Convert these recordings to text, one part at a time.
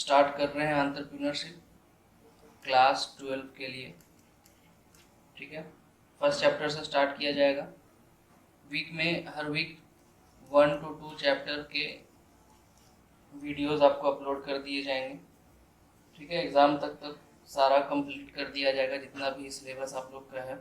Start कर रहे हैं एंटरप्रेन्योरशिप क्लास 12 के लिए। ठीक है, फर्स्ट चैप्टर से स्टार्ट किया जाएगा। वीक में हर वीक 1 to 2 चैप्टर के वीडियोस आपको अपलोड कर दिए जाएंगे। ठीक है, एग्ज़ाम तक सारा कंप्लीट कर दिया जाएगा जितना भी सिलेबस आप लोग का है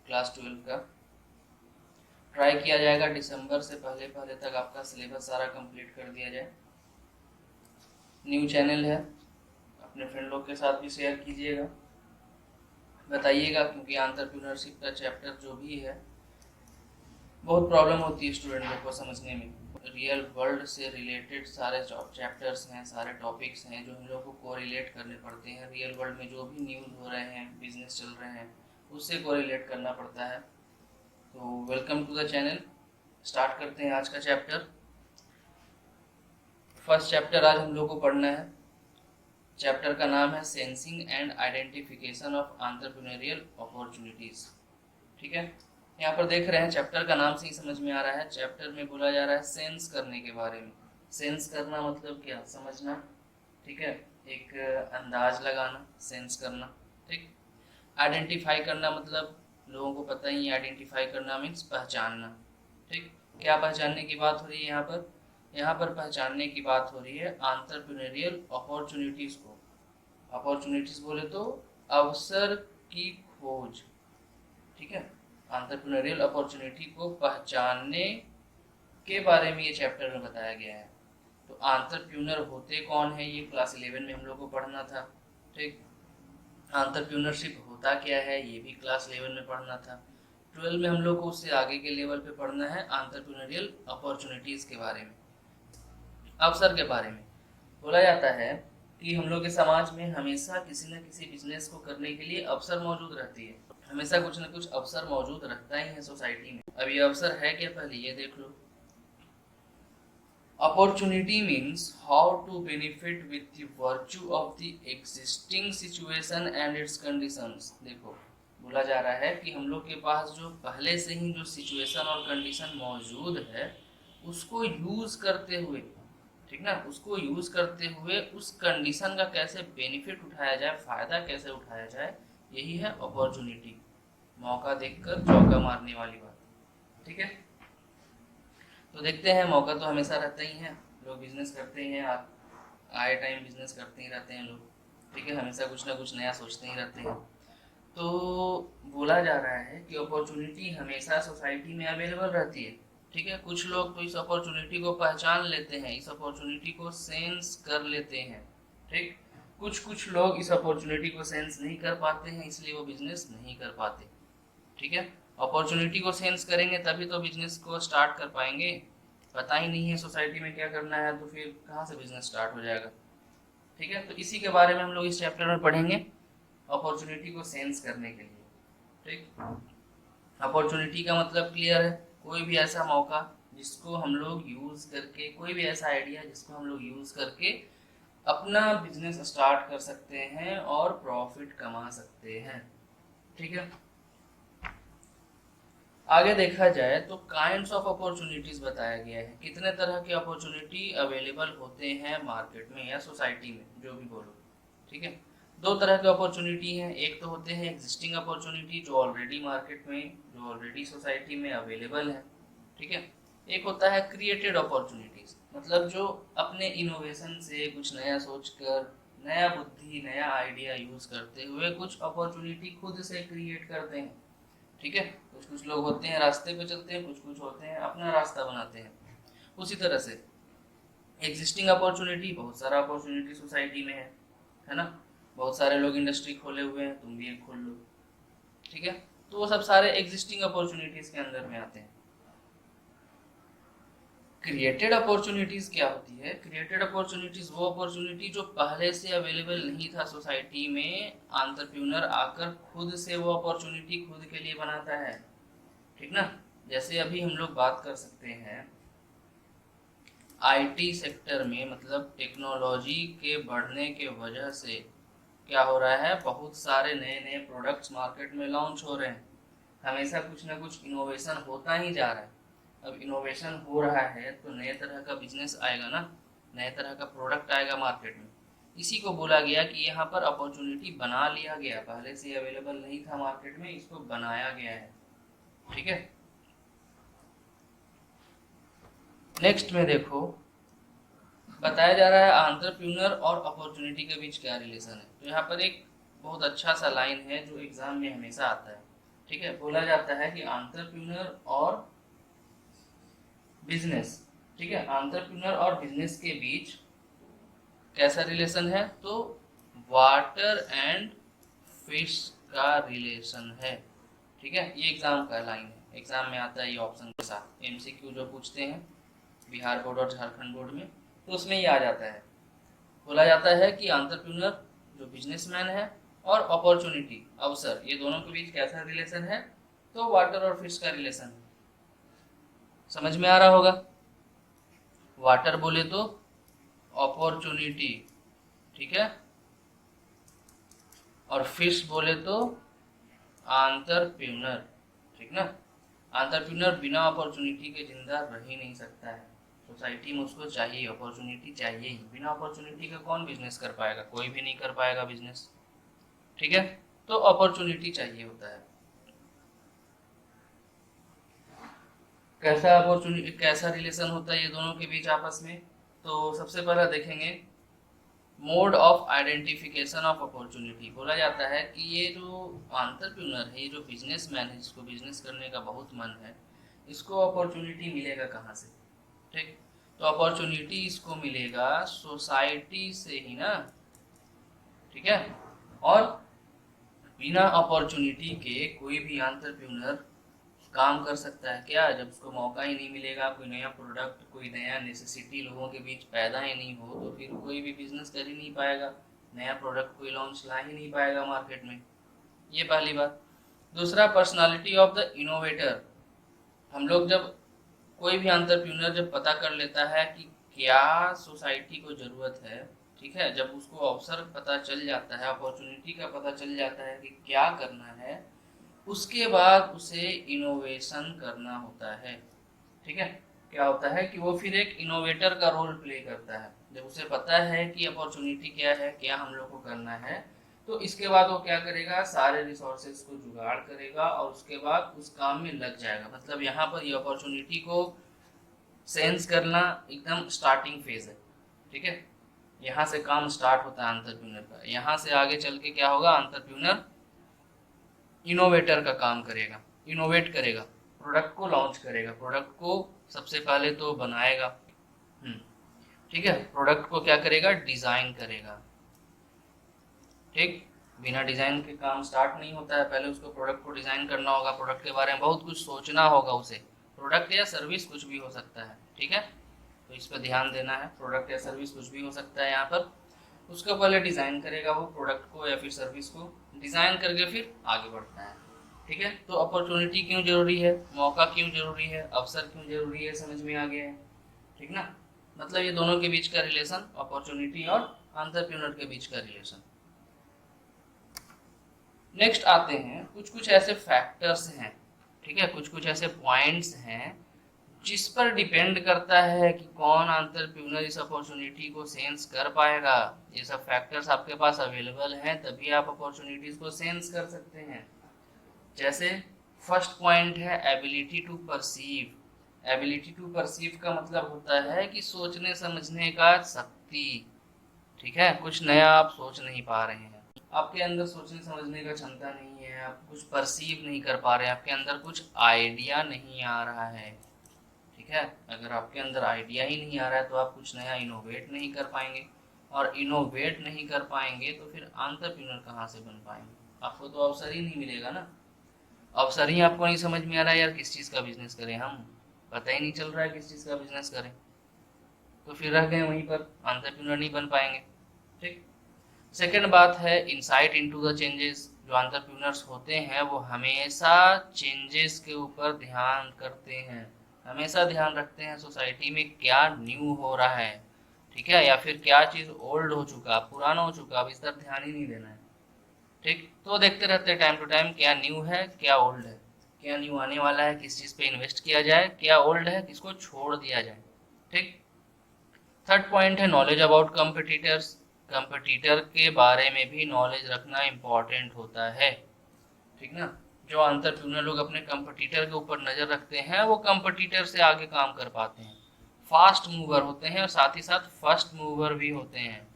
क्लास 12 का। ट्राई किया जाएगा दिसंबर से पहले पहले तक आपका सिलेबस सारा कंप्लीट कर दिया जाए। न्यू चैनल है, अपने फ्रेंड लोग के साथ भी शेयर कीजिएगा, बताइएगा, क्योंकि एंटरप्रेन्योरशिप का चैप्टर जो भी है बहुत प्रॉब्लम होती है स्टूडेंट लोग को समझने में। रियल वर्ल्ड से रिलेटेड सारे चैप्टर्स हैं, सारे टॉपिक्स हैं जो हम लोग को कोरिलेट करने पड़ते हैं। रियल वर्ल्ड में जो भी न्यूज़ हो रहे हैं, बिजनेस चल रहे हैं, उससे कोरिलेट करना पड़ता है। तो welcome to the channel. Start करते हैं आज का चैप्टर। फर्स्ट चैप्टर आज हम लोग को पढ़ना है। चैप्टर का नाम है sensing and identification of entrepreneurial opportunities. ठीक है, यहाँ पर देख रहे हैं चैप्टर का नाम से ही समझ में आ रहा है। चैप्टर में बोला जा रहा है सेंस करने के बारे में। सेंस करना मतलब क्या, समझना। ठीक है, एक अंदाज लगाना, सेंस करना। ठीक, आइडेंटिफाई करना मतलब लोगों को पता ही, आइडेंटिफाई करना मीन्स पहचानना। ठीक, क्या पहचानने की बात हो रही है यहाँ पर? यहाँ पर पहचानने की बात हो रही है एंटरप्रेन्योरियल अपॉर्चुनिटीज़ को। अपॉर्चुनिटीज़ बोले तो अवसर की खोज। ठीक है, एंटरप्रेन्योरियल अपॉर्चुनिटी को पहचानने के बारे में ये चैप्टर में बताया गया है। तो एंटरप्रेन्योर होते कौन है, ये क्लास 11 में हम लोग को पढ़ना था। ठीक, एंटरप्रेन्योरशिप होता क्या है, ये भी क्लास 11 में पढ़ना था। 12 में हम लोग को उससे आगे के लेवल पे पढ़ना है एंटरप्रेन्योरियल अपॉर्चुनिटीज़ के बारे में, अवसर के बारे में। बोला जाता है कि हम लोग के समाज में हमेशा किसी न किसी बिजनेस को करने के लिए अवसर मौजूद रहती है। हमेशा कुछ न कुछ अवसर मौजूद रहता ही है सोसाइटी में। अब ये अवसर है क्या, पहले ये देख लो। Opportunity means how to benefit with the virtue of the existing situation and its conditions. देखो, बोला जा रहा है कि हम लोग के पास जो पहले से ही जो सिचुएशन और कंडीशन मौजूद है उसको यूज करते हुए, ठीक ना, उसको यूज करते हुए उस कंडीशन का कैसे बेनिफिट उठाया जाए, फायदा कैसे उठाया जाए, यही है अपॉर्चुनिटी। मौका देखकर चौका मारने वाली बात। ठीक है, तो देखते हैं, मौका तो हमेशा रहता ही है, लोग बिजनेस करते ही हैं, आए टाइम बिजनेस करते ही रहते हैं लोग। ठीक है, हमेशा कुछ ना कुछ नया सोचते ही रहते हैं। तो बोला जा रहा है कि अपॉर्चुनिटी हमेशा सोसाइटी में अवेलेबल रहती है। ठीक है, कुछ लोग तो इस अपॉर्चुनिटी को पहचान लेते हैं, इस अपॉर्चुनिटी को सेंस कर लेते हैं। ठीक, कुछ लोग इस अपॉर्चुनिटी को सेंस नहीं कर पाते हैं, इसलिए वो बिजनेस नहीं कर पाते। ठीक है, अपॉर्चुनिटी को सेंस करेंगे तभी तो बिजनेस को स्टार्ट कर पाएंगे। पता ही नहीं है सोसाइटी में क्या करना है तो फिर कहाँ से बिजनेस स्टार्ट हो जाएगा। ठीक है, तो इसी के बारे में हम लोग इस चैप्टर में पढ़ेंगे, अपॉर्चुनिटी को सेंस करने के लिए। ठीक, अपॉर्चुनिटी का मतलब क्लियर है, कोई भी ऐसा मौका जिसको हम लोग यूज करके, कोई भी ऐसा आइडिया जिसको हम लोग यूज करके अपना बिजनेस स्टार्ट कर सकते हैं और प्रॉफिट कमा सकते हैं। ठीक है, आगे देखा जाए तो काइंड्स ऑफ अपॉर्चुनिटीज बताया गया है, कितने तरह के अपॉर्चुनिटी अवेलेबल होते हैं मार्केट में या सोसाइटी में, जो भी बोलो। ठीक है, दो तरह के अपॉर्चुनिटी हैं, एक तो होते हैं एग्जिस्टिंग अपॉर्चुनिटी जो ऑलरेडी मार्केट में, जो ऑलरेडी सोसाइटी में अवेलेबल है। ठीक है, एक होता है क्रिएटेड अपॉर्चुनिटीज, मतलब जो अपने इनोवेशन से कुछ नया सोचकर, नया बुद्धि, नया आइडिया यूज करते हुए कुछ अपॉर्चुनिटी खुद से क्रिएट करते हैं। ठीक है, कुछ लोग होते हैं रास्ते पे चलते हैं, कुछ होते हैं अपना रास्ता बनाते हैं। उसी तरह से एग्जिस्टिंग अपॉर्चुनिटी, बहुत सारा अपॉर्चुनिटी सोसाइटी में है ना। बहुत सारे लोग इंडस्ट्री खोले हुए हैं, तुम भी एक खोल लो। ठीक है, तो वो सब सारे एग्जिस्टिंग अपॉर्चुनिटीज के अंदर में आते हैं। क्रिएटेड अपॉर्चुनिटीज क्या होती है? क्रिएटेड अपॉर्चुनिटीज वो अपॉर्चुनिटी जो पहले से अवेलेबल नहीं था सोसाइटी में, एंटरप्रेन्योर आकर खुद से वो अपॉर्चुनिटी खुद के लिए बनाता है। ठीक ना, जैसे अभी हम लोग बात कर सकते हैं आईटी सेक्टर में, मतलब टेक्नोलॉजी के बढ़ने के वजह से क्या हो रहा है, बहुत सारे नए नए प्रोडक्ट्स मार्केट में लॉन्च हो रहे हैं। हमेशा कुछ ना कुछ इनोवेशन होता ही जा रहा है। अब इनोवेशन हो रहा है तो नए तरह का बिजनेस आएगा ना, नए तरह का प्रोडक्ट आएगा मार्केट में। इसी को बोला गया कि यहाँ पर अपॉर्चुनिटी बना लिया गया, पहले से अवेलेबल नहीं था मार्केट में, इसको बनाया गया है। ठीक है, नेक्स्ट में देखो बताया जा रहा है एंटरप्रेन्योर और अपॉर्चुनिटी के बीच क्या रिलेशन है। तो यहाँ पर एक बहुत अच्छा सा लाइन है जो एग्जाम में हमेशा आता है। ठीक है, बोला जाता है कि एंटरप्रेन्योर और बिजनेस, ठीक है, एंटरप्रेन्योर और बिजनेस के बीच कैसा रिलेशन है, तो वाटर एंड फिश का रिलेशन है। ठीक है, ये एग्जाम का लाइन है, एग्जाम में आता है ये ऑप्शन के साथ, एमसीक्यू जो पूछते हैं बिहार बोर्ड और झारखंड बोर्ड में, तो उसमें ये आ जाता है। बोला जाता है कि एंटरप्रेन्योर जो बिजनेसमैन है और अपॉर्चुनिटी अवसर, ये दोनों के बीच कैसा रिलेशन है, तो वाटर और फिश का रिलेशन है। समझ में आ रहा होगा, वाटर बोले तो अपॉर्चुनिटी, ठीक है, और फिश बोले तो एंटरप्रेन्योर, ठीक ना। एंटरप्रेन्योर बिना अपॉर्चुनिटी के जिंदा रह ही नहीं सकता है, सोसाइटी में उसको चाहिए, अपॉर्चुनिटी चाहिए ही। बिना अपॉर्चुनिटी का कौन बिजनेस कर पाएगा, कोई भी नहीं कर पाएगा बिजनेस। ठीक है, तो अपॉर्चुनिटी चाहिए होता है। कैसा अपॉर्चुनिटी, कैसा रिलेशन होता है ये दोनों के बीच आपस में, तो सबसे पहला देखेंगे mode of identification of opportunity. बोला जाता है कि ये जो एंटरप्रेन्योर है, ये जो बिजनेसमैन है, जिसको बिजनेस करने का बहुत मन है, इसको अपॉर्चुनिटी मिलेगा कहाँ से। ठीक, तो अपॉर्चुनिटी इसको मिलेगा सोसाइटी से ही ना। ठीक है, और बिना अपॉर्चुनिटी के कोई भी एंटरप्रेन्योर काम कर सकता है क्या, जब उसको मौका ही नहीं मिलेगा, कोई नया प्रोडक्ट, कोई नया नेसेसिटी लोगों के बीच पैदा ही नहीं हो, तो फिर कोई भी बिजनेस कर ही नहीं पाएगा, नया प्रोडक्ट कोई लॉन्च ला ही नहीं पाएगा मार्केट में। ये पहली बात। दूसरा, पर्सनालिटी ऑफ द इनोवेटर। हम लोग जब कोई भी एंटरप्रेन्योर जब पता कर लेता है कि क्या सोसाइटी को ज़रूरत है, ठीक है, जब उसको अवसर पता चल जाता है, अपॉर्चुनिटी का पता चल जाता है कि क्या करना है, उसके बाद उसे इनोवेशन करना होता है। ठीक है, क्या होता है कि वो फिर एक इनोवेटर का रोल प्ले करता है। जब उसे पता है कि अपॉर्चुनिटी क्या है, क्या हम लोग को करना है, तो इसके बाद वो क्या करेगा, सारे रिसोर्सेज को जुगाड़ करेगा और उसके बाद उस काम में लग जाएगा। मतलब यहाँ पर ये अपॉर्चुनिटी को सेंस करना एकदम स्टार्टिंग फेज है। ठीक है, यहाँ से काम स्टार्ट होता है एंटरप्रेन्योर का। यहाँ से आगे चल के क्या होगा, एंटरप्रेन्योर इनोवेटर का काम करेगा, इनोवेट करेगा, प्रोडक्ट को लॉन्च करेगा, प्रोडक्ट को सबसे पहले तो बनाएगा। ठीक है, प्रोडक्ट को क्या करेगा, डिजाइन करेगा। ठीक, बिना डिजाइन के काम स्टार्ट नहीं होता है, पहले उसको प्रोडक्ट को डिजाइन करना होगा, प्रोडक्ट के बारे में बहुत कुछ सोचना होगा उसे, प्रोडक्ट या सर्विस कुछ भी हो सकता है। ठीक है, तो इस पर ध्यान देना है, प्रोडक्ट या सर्विस कुछ भी हो सकता है यहाँ पर। उसको पहले डिज़ाइन करेगा वो प्रोडक्ट को या फिर सर्विस को, डिज़ाइन करके फिर आगे बढ़ता है। ठीक है, तो अपॉर्चुनिटी क्यों जरूरी है, मौका क्यों जरूरी है, अवसर क्यों जरूरी है, समझ में आ गया है। ठीक ना, मतलब ये दोनों के बीच का रिलेशन, अपॉर्चुनिटी और एंटरप्रेन्योर के बीच का रिलेशन। नेक्स्ट आते हैं, कुछ कुछ ऐसे फैक्टर्स हैं, ठीक है, कुछ कुछ ऐसे पॉइंट्स हैं जिस पर डिपेंड करता है कि कौन एंटरप्रेन्योर इस अपॉर्चुनिटी को सेंस कर पाएगा। ये सब फैक्टर्स आपके पास अवेलेबल हैं, तभी आप अपॉर्चुनिटीज को सेंस कर सकते हैं। जैसे फर्स्ट पॉइंट है ability to perceive. Ability to perceive का मतलब होता है कि सोचने समझने का शक्ति। ठीक है, कुछ नया आप सोच नहीं पा रहे हैं, आपके अंदर सोचने समझने का क्षमता नहीं है, आप कुछ परसीव नहीं कर पा रहे हैं, आपके अंदर कुछ आइडिया नहीं आ रहा है। ठीक है, अगर आपके अंदर आइडिया ही नहीं आ रहा है तो आप कुछ नया इनोवेट नहीं कर पाएंगे, और इनोवेट नहीं कर पाएंगे तो फिर एंटरप्रेन्योर कहाँ से बन पाएंगे, आपको तो अवसर ही नहीं मिलेगा ना। अवसर ही आपको नहीं समझ में आ रहा है यार, किस चीज़ का बिजनेस करें, हम पता ही नहीं चल रहा है किस चीज़ का बिजनेस करें, तो फिर रह गए वहीं पर, एंटरप्रेन्योर नहीं बन पाएंगे। ठीक, सेकेंड बात है इंसाइट इनटू द चेंजेस। जो एंटरप्रेन्योर्स होते हैं वो हमेशा चेंजेस के ऊपर ध्यान करते हैं, हमेशा ध्यान रखते हैं सोसाइटी में क्या न्यू हो रहा है। ठीक है, या फिर क्या चीज़ ओल्ड हो चुका, पुराना हो चुका, अब इस तरफ ध्यान ही नहीं देना है। ठीक, तो देखते रहते हैं टाइम टू टाइम क्या न्यू है, क्या ओल्ड है, क्या न्यू आने वाला है, किस चीज़ पे इन्वेस्ट किया जाए, क्या ओल्ड है किसको छोड़ दिया जाए। ठीक, थर्ड पॉइंट है नॉलेज अबाउट कंपिटिटर्स। कंपटीटर के बारे में भी नॉलेज रखना इम्पॉर्टेंट होता है, ठीक ना। जो एंटरप्रेन्योर लोग अपने कंपटीटर के ऊपर नज़र रखते हैं वो कंपटीटर से आगे काम कर पाते हैं, फास्ट मूवर होते हैं और साथ ही साथ फर्स्ट मूवर भी होते हैं।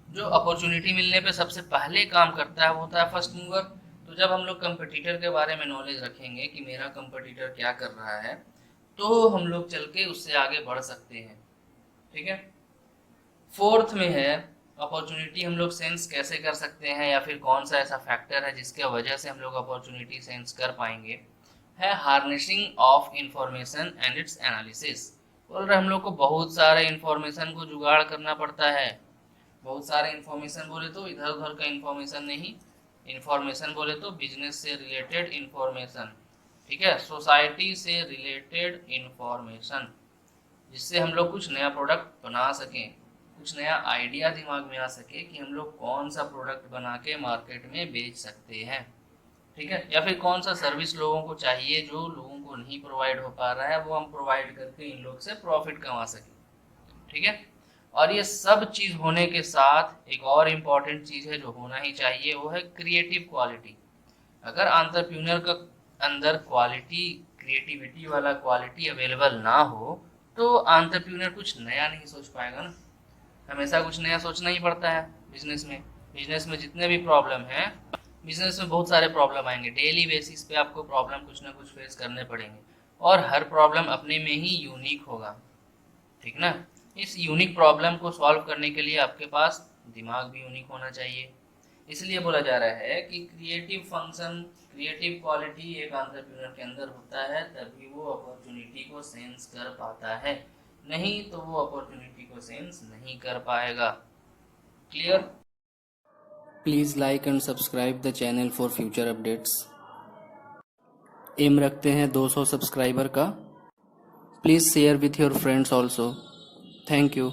जो अपॉर्चुनिटी मिलने पे सबसे पहले काम करता है वो होता है फर्स्ट मूवर। तो जब हम लोग कंपटीटर के बारे में नॉलेज रखेंगे कि मेरा कंपटीटर क्या कर रहा है, तो हम लोग चल के उससे आगे बढ़ सकते हैं, ठीक है। फोर्थ में है अपॉर्चुनिटी हम लोग सेंस कैसे कर सकते हैं, या फिर कौन सा ऐसा फैक्टर है जिसके वजह से हम लोग अपॉर्चुनिटी सेंस कर पाएंगे, है harnessing of information and it's analysis. बोल रहे हम लोग को बहुत सारे इंफॉर्मेशन को जुगाड़ करना पड़ता है। बहुत सारे इंफॉर्मेशन बोले तो इधर उधर का इंफॉर्मेशन नहीं, इंफॉर्मेशन बोले तो बिजनेस से रिलेटेड इंफॉर्मेशन, ठीक है, सोसाइटी से रिलेटेड इंफॉर्मेशन, जिससे हम लोग कुछ नया प्रोडक्ट बना सकें, कुछ नया आइडिया दिमाग में आ सके कि हम लोग कौन सा प्रोडक्ट बना के मार्केट में बेच सकते हैं, ठीक है, या फिर कौन सा सर्विस लोगों को चाहिए जो लोगों को नहीं प्रोवाइड हो पा रहा है वो हम प्रोवाइड करके इन लोग से प्रॉफिट कमा सकें, ठीक है। और ये सब चीज़ होने के साथ एक और इम्पॉर्टेंट चीज़ है जो होना ही चाहिए, वो है क्रिएटिव क्वालिटी। अगर एंटरप्रेन्योर का अंदर क्वालिटी, क्रिएटिविटी वाला क्वालिटी अवेलेबल ना हो तो एंटरप्रेन्योर कुछ नया नहीं सोच पाएगा ना। हमेशा कुछ नया सोचना ही पड़ता है बिजनेस में। बिजनेस में जितने भी प्रॉब्लम हैं, बिजनेस में बहुत सारे प्रॉब्लम आएंगे, डेली बेसिस पे आपको प्रॉब्लम कुछ ना कुछ फेस करने पड़ेंगे और हर प्रॉब्लम अपने में ही यूनिक होगा, ठीक ना। इस यूनिक प्रॉब्लम को सॉल्व करने के लिए आपके पास दिमाग भी यूनिक होना चाहिए। इसलिए बोला जा रहा है कि क्रिएटिव फंक्शन, क्रिएटिव क्वालिटी एक एंटरप्रेन्योर के अंदर होता है, तभी वो अपॉर्चुनिटी को सेंस कर पाता है, नहीं तो वो अपॉर्चुनिटी को सेंस नहीं कर पाएगा। Clear? Please like and subscribe the channel for future updates. Aim रखते हैं 200 सब्सक्राइबर का। Please share with your friends also. Thank you.